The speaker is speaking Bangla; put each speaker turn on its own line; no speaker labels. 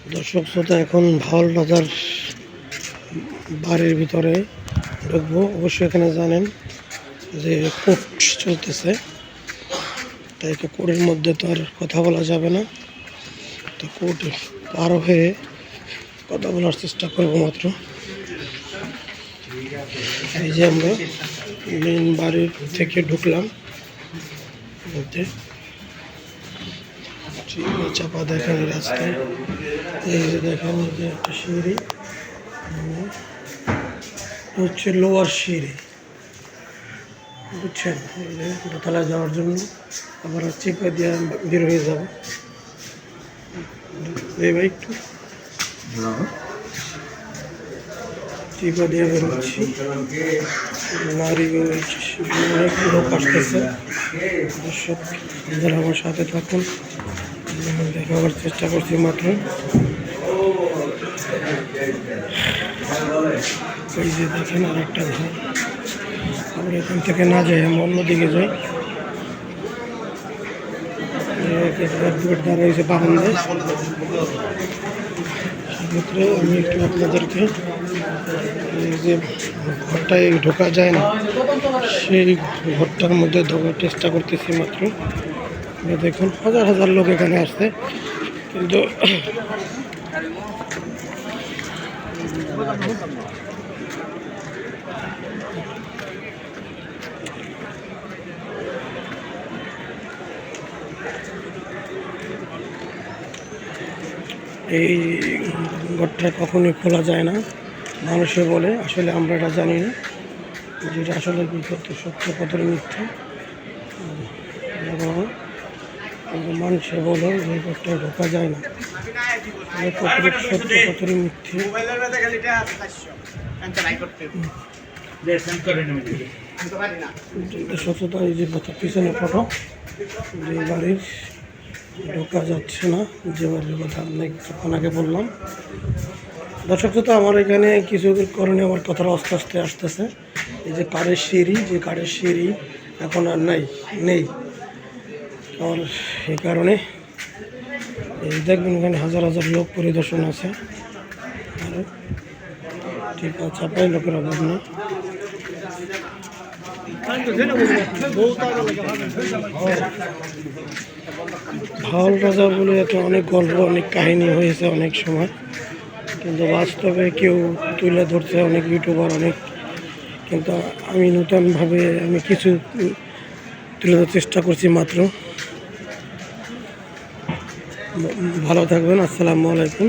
দর্শক শ্রোতা, এখন ভাওয়াল রাজার বাড়ির ভিতরে ঢুকবো। অবশ্যই এখানে জানেন যে কোর্ট চলতেছে, তাই তো কোর্টের মধ্যে তো আর কথা বলা যাবে না। তো কোর্ট পার হয়ে কথা বলার চেষ্টা করবো মাত্র। এই যে আমরা মেন বাড়ির থেকে ঢুকলাম মধ্যে, চাপা দেখেন রাস্তায়। এই যে দেখেন যে একটা সিঁড়ি হচ্ছে লোয়ার সিঁড়ি, বুঝছেন? এই যে দোতলায় যাওয়ার জন্য আবার চেপে দিয়ে বের হয়ে যাবো। এই ভাই একটু চেপে দিয়ে বের হচ্ছি। নারী অনেক লোক আসতেছে। দর্শক আমার সাথে থাকুন, দেখাবার চেষ্টা করছি মাত্র। এই যে দেখেন আর একটা ঘর। আমরা এখান থেকে না যাই, আমরা অন্যদিকে যাই। দাঁড়া হয়েছে বারান্দায়। সেক্ষেত্রে আমি একটু আপনাদেরকে এই যে ঘরটায় ঢোকা যায় না, সেই ঘরটার মধ্যে ঢোকার চেষ্টা করতেছি মাত্র। দেখুন হাজার হাজার লোক এখানে আসছে, কিন্তু এই ঘরটা কখনোই খোলা যায় না, মানুষে বলে। আসলে আমরা এটা জানি না যেটা আসলে কি কত সত্য কত মিথ্যা, কিন্তু মানুষে বলে যে ঘরটা ঢোকা যায় না। কত সত্য কত মিথ্যে সত্যতা। এই যে পিছনে ফটো, যে বাড়ির ঢোকা যাচ্ছে না, যে বাড়ির কথা কিছুক্ষণ আগে বললাম। দর্শক তো আমার এখানে কিছু কারণে আমার কথাটা আস্তে আস্তে আসতেছে। এই যে কাঠের সিঁড়ি, যে কাঠের সিঁড়ি এখন আর নেই। আর এই কারণে এই দেখবেন এখানে হাজার হাজার লোক পরিদর্শন আছে। আরও ঠিক আছে, চাপাই লোকের অভাব না। ভাওয়াল রাজা বলে এত অনেক গল্প, অনেক কাহিনী হয়েছে অনেক সময়, কিন্তু বাস্তবে কেউ তুলে ধরছে অনেক ইউটিউবার অনেক, কিন্তু আমি নূতনভাবে আমি কিছু তুলে ধরার চেষ্টা করছি মাত্র। ভালো থাকবেন, আসসালামু আলাইকুম।